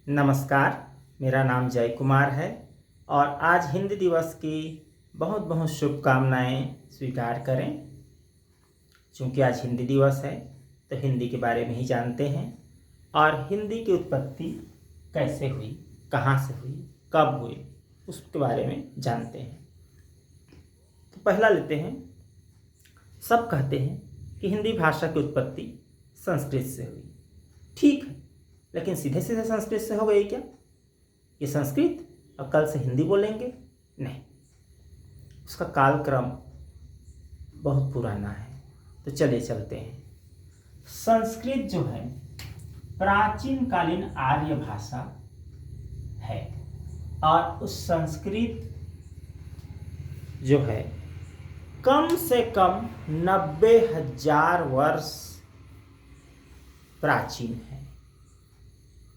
नमस्कार। मेरा नाम जय कुमार है और आज हिंदी दिवस की बहुत बहुत शुभकामनाएं स्वीकार करें। क्योंकि आज हिंदी दिवस है तो हिंदी के बारे में ही जानते हैं और हिंदी की उत्पत्ति कैसे हुई, कहाँ से हुई, कब हुई, उसके बारे में जानते हैं। तो पहला लेते हैं। सब कहते हैं कि हिंदी भाषा की उत्पत्ति संस्कृत से हुई। ठीक है, लेकिन सीधे सीधे संस्कृत से हो गई क्या? ये संस्कृत और कल से हिंदी बोलेंगे? नहीं, उसका कालक्रम बहुत पुराना है। तो चलिए चलते हैं। संस्कृत जो है प्राचीन कालीन आर्य भाषा है और उस संस्कृत जो है कम से कम 90,000 वर्ष प्राचीन है।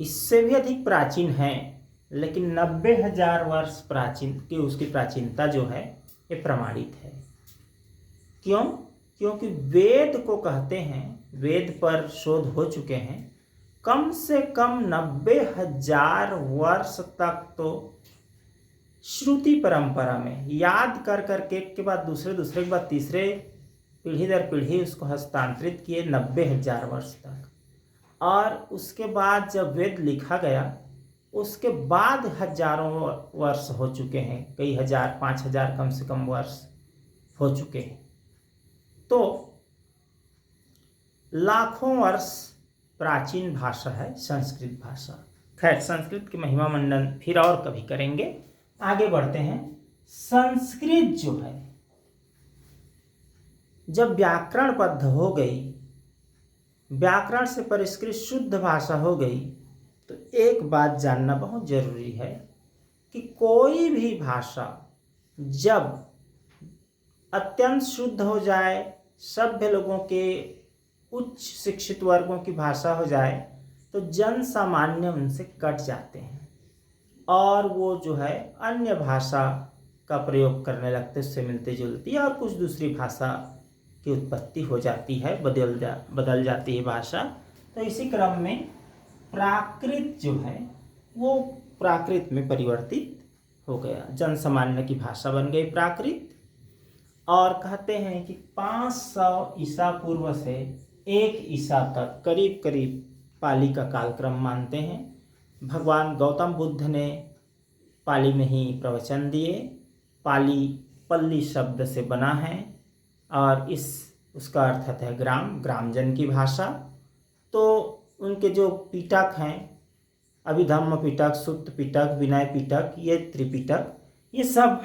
इससे भी अधिक प्राचीन है, लेकिन 90,000 वर्ष प्राचीन की उसकी प्राचीनता जो है ये प्रमाणित है। क्यों? क्योंकि वेद को कहते हैं, वेद पर शोध हो चुके हैं, कम से कम 90,000 वर्ष तक तो श्रुति परंपरा में याद कर करके एक के बाद दूसरे, दूसरे के बाद तीसरे, पीढ़ी दर पीढ़ी उसको हस्तांतरित किए 90,000 वर्ष तक। और उसके बाद जब वेद लिखा गया उसके बाद हजारों वर्ष हो चुके हैं, कई हजार, 5,000 कम से कम वर्ष हो चुके हैं। तो लाखों वर्ष प्राचीन भाषा है संस्कृत भाषा। खैर, संस्कृत की महिमा मंडन फिर और कभी करेंगे। आगे बढ़ते हैं। संस्कृत जो है जब व्याकरणबद्ध हो गई, व्याकरण से परिष्कृत शुद्ध भाषा हो गई, तो एक बात जानना बहुत जरूरी है कि कोई भी भाषा जब अत्यंत शुद्ध हो जाए, सभ्य लोगों के, उच्च शिक्षित वर्गों की भाषा हो जाए, तो जन सामान्य उनसे कट जाते हैं और वो जो है अन्य भाषा का प्रयोग करने लगते, उससे मिलती जुलती और कुछ दूसरी भाषा की उत्पत्ति हो जाती है, बदल जाती है भाषा। तो इसी क्रम में प्राकृत जो है वो प्राकृत में परिवर्तित हो गया, जन सामान्य की भाषा बन गई प्राकृत। और कहते हैं कि 500 ईसा पूर्व से 1 ईसा तक करीब करीब पाली का कालक्रम मानते हैं। भगवान गौतम बुद्ध ने पाली में ही प्रवचन दिए। पाली पल्ली शब्द से बना है और उसका अर्थ है ग्राम, ग्रामजन की भाषा। तो उनके जो पिटक हैं, अभिधम्म पिटक, सुत्त पिटक, विनय पिटक, ये त्रिपिटक, ये सब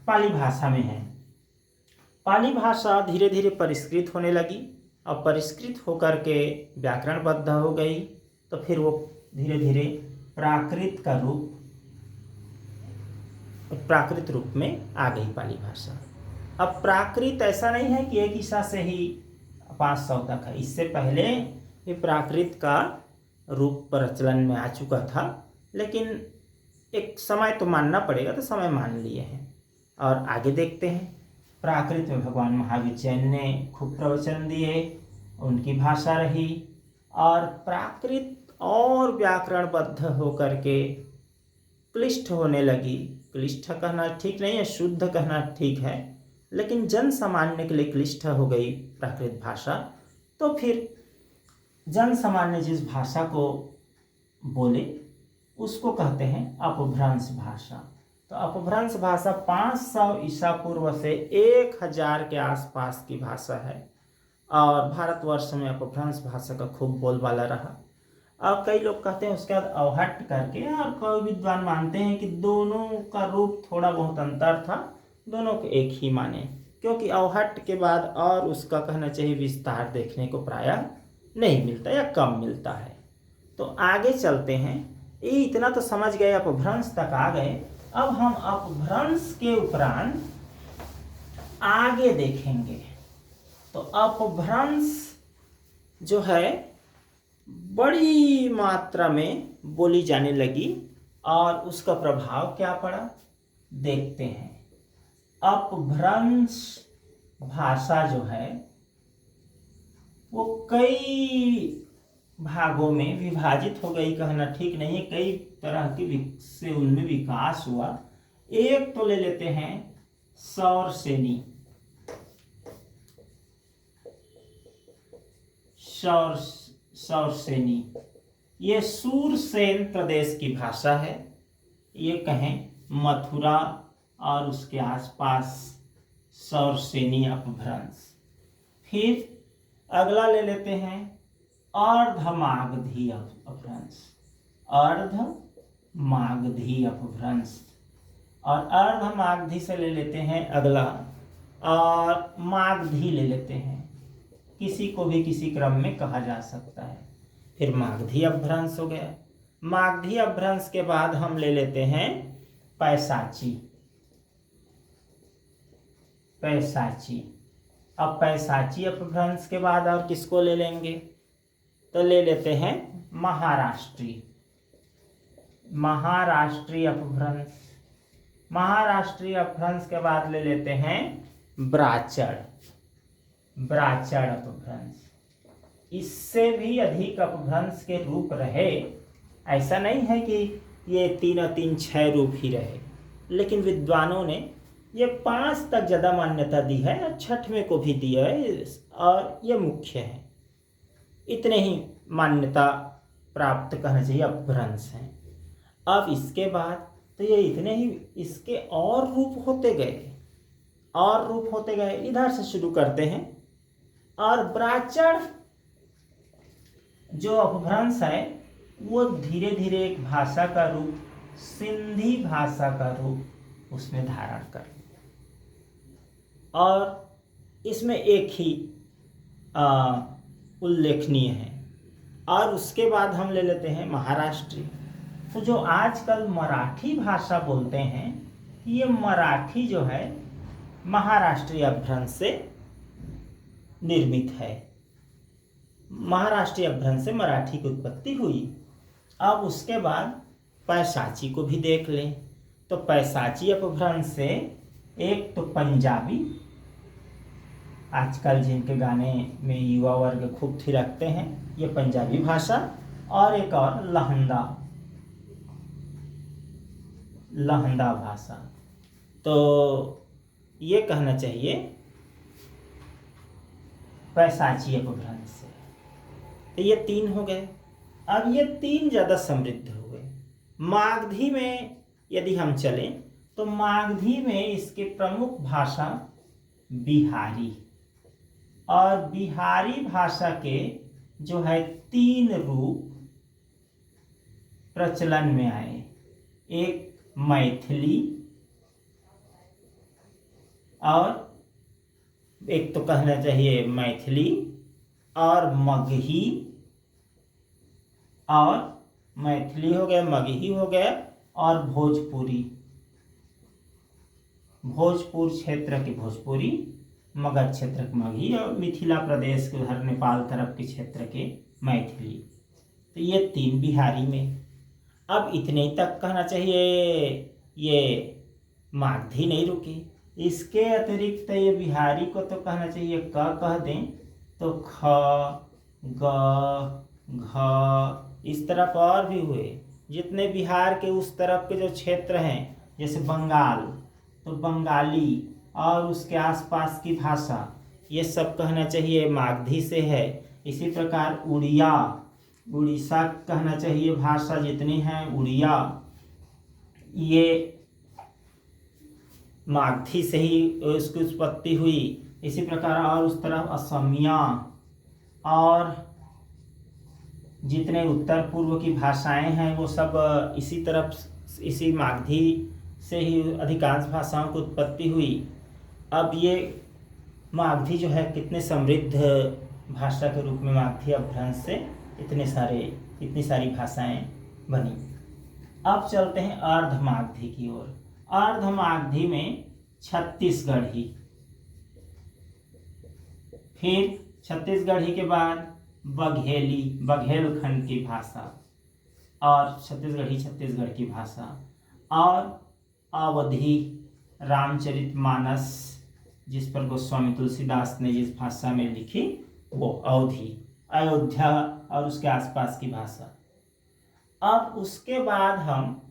पाली भाषा में है। पाली भाषा धीरे धीरे परिष्कृत होने लगी और परिष्कृत होकर के व्याकरणबद्ध हो गई। तो फिर वो धीरे धीरे प्राकृत रूप में आ गई पाली भाषा। अब प्राकृत ऐसा नहीं है कि 1 ईसा से ही 500 तक है। इससे पहले ये प्राकृत का रूप प्रचलन में आ चुका था, लेकिन एक समय तो मानना पड़ेगा, तो समय मान लिए हैं। और आगे देखते हैं। प्राकृत में भगवान महावीर जैन ने खूब प्रवचन दिए, उनकी भाषा रही। और प्राकृत और व्याकरणबद्ध होकर के क्लिष्ट होने लगी। क्लिष्ट कहना ठीक नहीं है, शुद्ध कहना ठीक है, लेकिन जन सामान्य के लिए क्लिष्ट हो गई प्राकृत भाषा। तो फिर जन सामान्य जिस भाषा को बोले उसको कहते हैं अपभ्रंश भाषा। तो अपभ्रंश भाषा 500 ईसा पूर्व से 1000 के आसपास की भाषा है और भारतवर्ष में अपभ्रंश भाषा का खूब बोलबाला रहा। अब कई लोग कहते हैं उसके बाद अवहट्ट करके, और कई विद्वान मानते हैं कि दोनों का रूप थोड़ा बहुत अंतर था, दोनों को एक ही माने, क्योंकि अवहट्ट के बाद और उसका कहना चाहिए विस्तार देखने को प्रायः नहीं मिलता या कम मिलता है। तो आगे चलते हैं। ये इतना तो समझ गए, अपभ्रंश तक आ गए। अब हम अपभ्रंश के उपरांत आगे देखेंगे। तो अपभ्रंश जो है बड़ी मात्रा में बोली जाने लगी और उसका प्रभाव क्या पड़ा देखते हैं। अपभ्रंश भाषा जो है वो कई भागों में विभाजित हो गई कहना ठीक नहीं है, कई तरह के से उनमें विकास हुआ। एक तो ले लेते हैं सौरसेनी। सौरसेनी ये सूरसेन प्रदेश की भाषा है। ये कहें मथुरा और उसके आसपास सौरसेनी अपभ्रंश। फिर अगला ले लेते हैं अर्धमागधी अपभ्रंश। अर्धमागधी अपभ्रंश और अर्धमागधी से ले लेते हैं अगला और मागधी ले लेते हैं। किसी को भी किसी क्रम में कहा जा सकता है। फिर मागधी अपभ्रंश हो गया। मागधी अपभ्रंश के बाद हम ले लेते हैं पैशाची। पैशाची। अब पैशाची अपभ्रंश के बाद और किसको ले लेंगे, तो ले लेते हैं महाराष्ट्री। महाराष्ट्री अपभ्रंश। महाराष्ट्री अपभ्रंश के बाद ले लेते हैं ब्राचड़। ब्राचड़ अपभ्रंश। इससे भी अधिक अपभ्रंश के रूप रहे, ऐसा नहीं है कि ये 3 और 3 6 रूप ही रहे, लेकिन विद्वानों ने ये 5 तक ज़्यादा मान्यता दी है और 6वें को भी दिया है और ये मुख्य है। इतने ही मान्यता प्राप्त कहना चाहिए अपभ्रंश हैं। अब इसके बाद तो ये इतने ही, इसके और रूप होते गए और रूप होते गए। इधर से शुरू करते हैं। और ब्राचड़ जो अपभ्रंश है वो धीरे धीरे एक भाषा का रूप, सिंधी भाषा का रूप उसमें धारण कर, और इसमें एक ही उल्लेखनीय है। और उसके बाद हम ले लेते हैं महाराष्ट्री। तो जो आजकल मराठी भाषा बोलते हैं, ये मराठी जो है महाराष्ट्रीय अपभ्रंश से निर्मित है। महाराष्ट्रीय अपभ्रंश से मराठी की उत्पत्ति हुई। अब उसके बाद पैशाची को भी देख लें। तो पैशाची अपभ्रंश से एक तो पंजाबी, आजकल जिनके गाने में युवा वर्ग खूब थिरकते हैं, ये पंजाबी भाषा, और एक और लहंदा भाषा। तो ये कहना चाहिए पैशाची अपभ्रंश से। तो ये 3 हो गए। अब ये 3 ज़्यादा समृद्ध हो गए। मागधी में यदि हम चलें तो मागधी में इसके प्रमुख भाषा बिहारी, और बिहारी भाषा के जो है 3 रूप प्रचलन में आए। एक मैथिली, और एक तो कहना चाहिए मैथिली और मगही, और मैथिली हो गया, मगही हो गया, और भोजपुरी। भोजपुर क्षेत्र के भोजपुरी, मगध क्षेत्र के मगही, और मिथिला प्रदेश के उधर नेपाल तरफ के क्षेत्र के मैथिली। तो ये 3 बिहारी में। अब इतने तक कहना चाहिए, ये मागधी नहीं रुकी। इसके अतिरिक्त ये बिहारी को तो कहना चाहिए क कह दें तो ख, ग, घ, इस तरफ और भी हुए। जितने बिहार के उस तरफ के जो क्षेत्र हैं, जैसे बंगाल, तो बंगाली और उसके आसपास की भाषा, ये सब कहना चाहिए मागधी से है। इसी प्रकार उड़िया, उड़ीसा कहना चाहिए भाषा जितनी हैं उड़िया, ये मागधी से ही उसकी उत्पत्ति हुई। इसी प्रकार और उस तरफ असमिया और जितने उत्तर पूर्व की भाषाएं हैं वो सब इसी तरफ, इसी मागधी से ही अधिकांश भाषाओं की उत्पत्ति हुई। अब ये मागधी जो है कितने समृद्ध भाषा के रूप में मागधी अपभ्रंश से इतनी सारी भाषाएं बनी। अब चलते हैं अर्धमागधी की ओर। अर्धमागधी में छत्तीसगढ़ी, फिर छत्तीसगढ़ी के बाद बघेली, बघेलखंड की भाषा, और छत्तीसगढ़ की भाषा, और अवधी, रामचरितमानस जिस पर गोस्वामी तुलसीदास ने जिस भाषा में लिखी वो अवधी, अयोध्या और उसके आसपास की भाषा। अब उसके बाद हम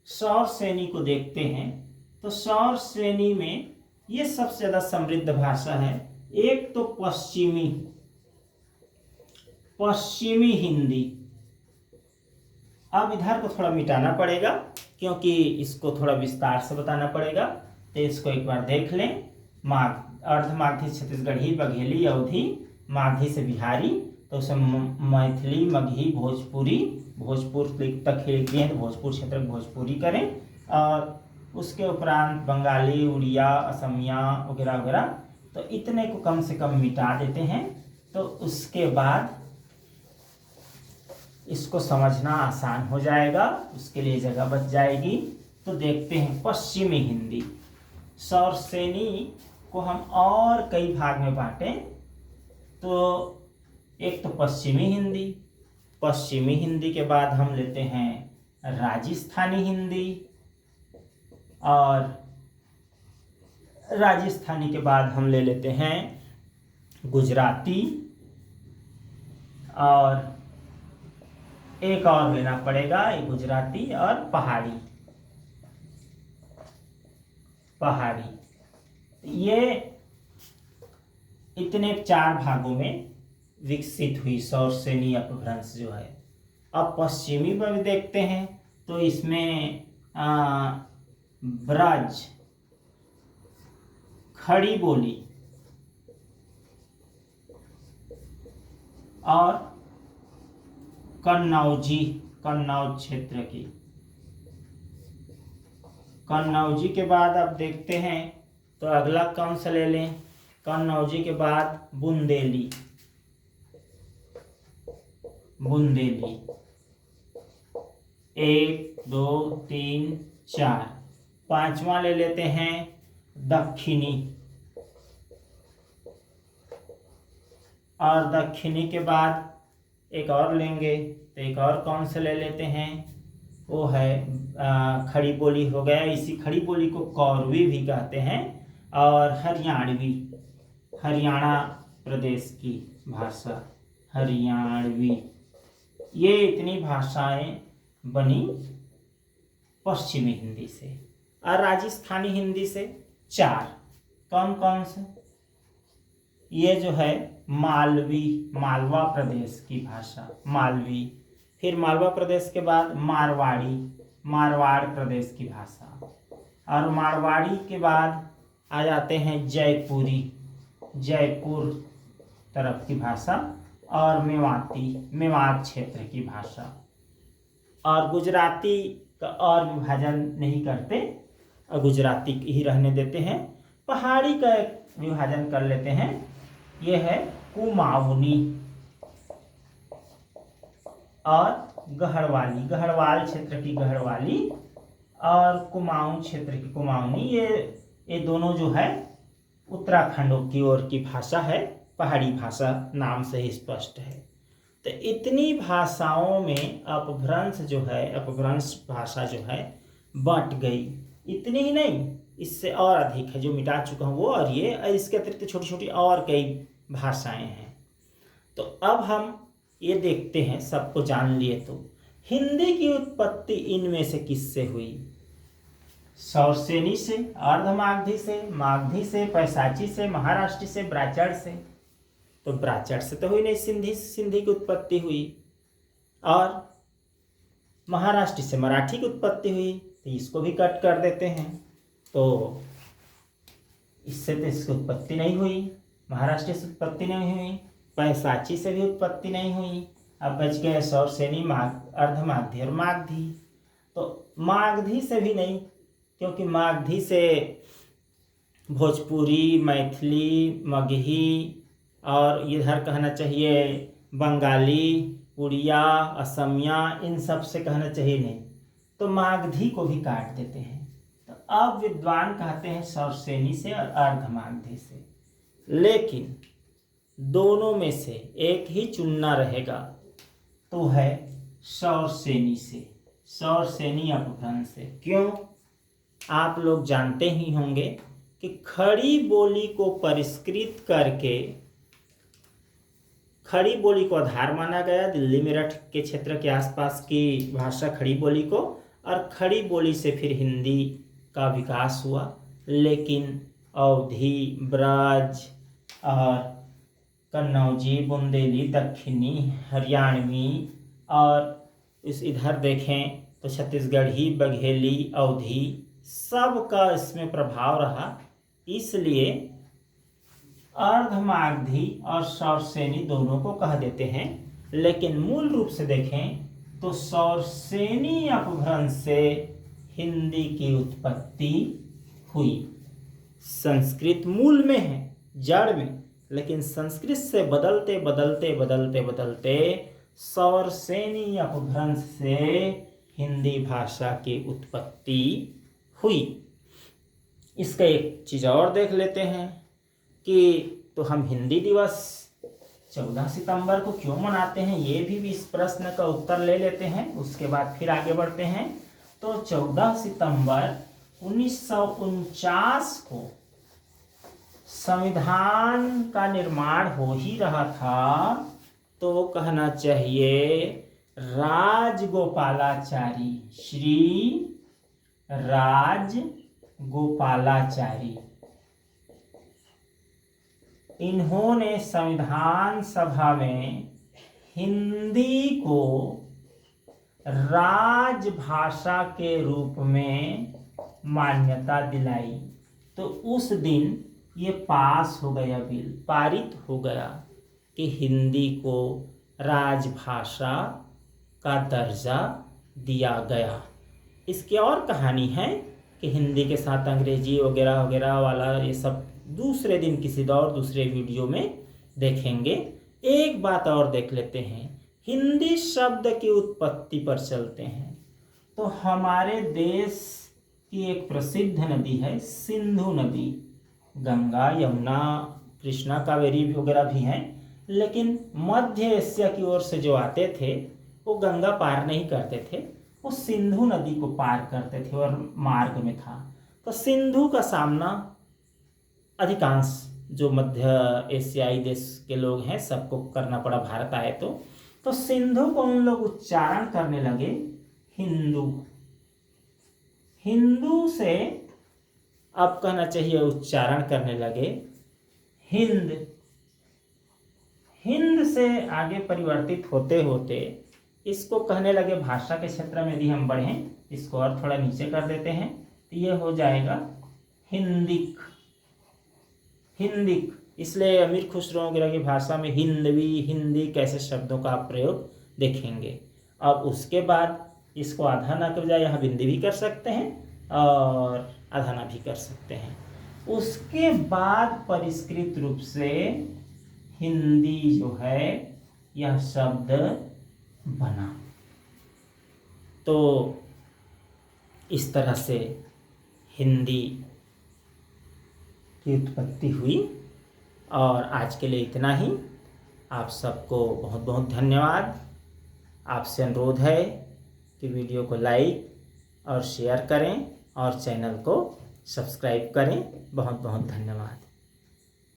सौर श्रेणी को देखते हैं। तो सौर श्रेणी में ये सबसे ज़्यादा समृद्ध भाषा है। एक तो पश्चिमी हिंदी। अब इधर को थोड़ा मिटाना पड़ेगा क्योंकि इसको थोड़ा विस्तार से बताना पड़ेगा। तो इसको एक बार देख लें। अर्धमागधी छत्तीसगढ़ी, बघेली, अवधी, मागधी से बिहारी, तो उसे मैथिली, मगही, भोजपुरी, भोजपुर तक खिड़की तो भोजपुर क्षेत्र भोजपुरी करें। और उसके उपरांत बंगाली, उड़िया, असमिया वगैरह वगैरह, तो इतने को कम से कम मिटा देते हैं। तो उसके बाद इसको समझना आसान हो जाएगा, उसके लिए जगह बच जाएगी। तो देखते हैं पश्चिमी हिंदी। सौर श्रेणी को हम और कई भाग में बांटें। तो एक तो पश्चिमी हिंदी के बाद हम लेते हैं राजस्थानी हिंदी, और राजस्थानी के बाद हम ले लेते हैं गुजराती, और एक और लेना पड़ेगा, ये गुजराती और पहाड़ी। ये इतने 4 भागों में विकसित हुई सौर श्रेणी अपभ्रंश जो है। अब पश्चिमी पर भी देखते हैं। तो इसमें ब्रज, खड़ी बोली और कन्नौज क्षेत्र की। कन्नौजी के बाद अब देखते हैं तो अगला कौन सा ले लें। कन्नौजी के बाद बुंदेली। 1 2 3 4। 5वां ले लेते हैं दक्षिणी, और दक्षिणी के बाद एक और लेंगे। तो एक और कौन से ले लेते हैं, वो है खड़ी बोली हो गया। इसी खड़ी बोली को कौरवी भी कहते हैं, और हरियाणा प्रदेश की भाषा हरियाणवी। ये इतनी भाषाएं बनी पश्चिमी हिंदी से। और राजस्थानी हिंदी से 4। कौन कौन से, ये जो है मालवा प्रदेश की भाषा, मालवी। फिर मालवा प्रदेश के बाद मारवाड़ प्रदेश की भाषा, और मारवाड़ी के बाद आ जाते हैं जयपुर तरफ की भाषा, और मेवात क्षेत्र की भाषा। और गुजराती का और विभाजन नहीं करते, और गुजराती ही रहने देते हैं। पहाड़ी का एक विभाजन कर लेते हैं, यह है कुमाऊनी और गढ़वाल क्षेत्र की गढ़वाली, और कुमाऊं क्षेत्र की कुमाऊनी। ये दोनों जो है उत्तराखंड की ओर की भाषा है, पहाड़ी भाषा नाम से ही स्पष्ट है। तो इतनी भाषाओं में अपभ्रंश भाषा जो है बट गई। इतनी ही नहीं, इससे और अधिक है जो मिटा चुका हूँ वो, और इसके अतिरिक्त छोटी छोटी और कई भाषाएं हैं। तो अब हम ये देखते हैं, सबको जान लिए तो हिंदी की उत्पत्ति इनमें से किससे हुई। सौर श्रेणी से, अर्धमागधी से, मागधी से, पैसाची से, महाराष्ट्र से, ब्राचड़ से। तो ब्राचड़ से तो हुई नहीं, सिंधी की उत्पत्ति हुई। और महाराष्ट्र से मराठी की उत्पत्ति हुई, तो इसको भी कट कर देते हैं। तो इससे तो इसकी उत्पत्ति नहीं हुई, महाराष्ट्र से उत्पत्ति नहीं हुई, पैसाची से भी उत्पत्ति नहीं हुई। अब बच गए सौर श्रेणी, अर्धमागधी और मागधी। तो मागधी से भी नहीं, क्योंकि मागधी से भोजपुरी, मैथिली, मगही, और इधर कहना चाहिए बंगाली, उड़िया, असमिया, इन सब से कहना चाहिए नहीं, तो मागधी को भी काट देते हैं। तो अब विद्वान कहते हैं सौर श्रेणी से और अर्धमागधी से। लेकिन दोनों में से एक ही चुनना रहेगा, तो है सौर श्रेणी से, सौर श्रेणी अपभ्रंश से। क्यों? आप लोग जानते ही होंगे कि खड़ी बोली को परिष्कृत करके खड़ी बोली को आधार माना गया, दिल्ली मेरठ के क्षेत्र के आसपास की भाषा खड़ी बोली को, और खड़ी बोली से फिर हिंदी का विकास हुआ। लेकिन अवधी, ब्रज और कन्नौजी, बुंदेली, दक्षिणी, हरियाणवी और इस इधर देखें तो छत्तीसगढ़ी, बघेली, अवधी सब का इसमें प्रभाव रहा। इसलिए अर्धमागधी और सौरसेनी दोनों को कह देते हैं। लेकिन मूल रूप से देखें तो सौरसेनी अपभ्रंश से हिंदी की उत्पत्ति हुई। संस्कृत मूल में है, जड़ में, लेकिन संस्कृत से बदलते बदलते बदलते बदलते सौरसेनी अपभ्रंश से हिंदी भाषा की उत्पत्ति हुई। इसका एक चीज़ और देख लेते हैं कि तो हम हिंदी दिवस 14 सितंबर को क्यों मनाते हैं, ये भी इस प्रश्न का उत्तर ले लेते हैं, उसके बाद फिर आगे बढ़ते हैं। तो 14 सितंबर 1949 को संविधान का निर्माण हो ही रहा था, तो कहना चाहिए राजगोपालाचारी, श्री राजगोपालाचारी, इन्होंने संविधान सभा में हिंदी को राजभाषा के रूप में मान्यता दिलाई। तो उस दिन ये पास हो गया, बिल पारित हो गया कि हिंदी को राजभाषा का दर्जा दिया गया। इसकी और कहानी है कि हिंदी के साथ अंग्रेजी वगैरह वगैरह वाला ये सब दूसरे दिन किसी दूसरे वीडियो में देखेंगे। एक बात और देख लेते हैं, हिंदी शब्द की उत्पत्ति पर चलते हैं। तो हमारे देश की एक प्रसिद्ध नदी है सिंधु नदी, गंगा, यमुना, कृष्णा, कावेरी वगैरह भी हैं, लेकिन मध्य एशिया की ओर से जो आते थे वो गंगा पार नहीं करते थे, वो सिंधु नदी को पार करते थे और मार्ग में था। तो सिंधु का सामना अधिकांश जो मध्य एशियाई देश के लोग हैं सबको करना पड़ा, भारत आए तो सिंधु को उन लोग उच्चारण करने लगे हिंदू। हिंदू से अब कहना चाहिए उच्चारण करने लगे हिंद। हिंद से आगे परिवर्तित होते होते इसको कहने लगे, भाषा के क्षेत्र में यदि हम बढ़ें, इसको और थोड़ा नीचे कर देते हैं तो ये हो जाएगा हिंदिक। हिंदिक, इसलिए अमीर खुसरो वगैरह की भाषा में हिंदवी, हिंदी कैसे शब्दों का प्रयोग देखेंगे। अब उसके बाद इसको आधा ना के बजाय यहाँ बिंदी भी कर सकते हैं और आधा ना भी कर सकते हैं। उसके बाद परिष्कृत रूप से हिंदी जो है यह शब्द बना। तो इस तरह से हिंदी की उत्पत्ति हुई। और आज के लिए इतना ही। आप सबको बहुत बहुत धन्यवाद। आपसे अनुरोध है कि वीडियो को लाइक और शेयर करें और चैनल को सब्सक्राइब करें। बहुत बहुत धन्यवाद।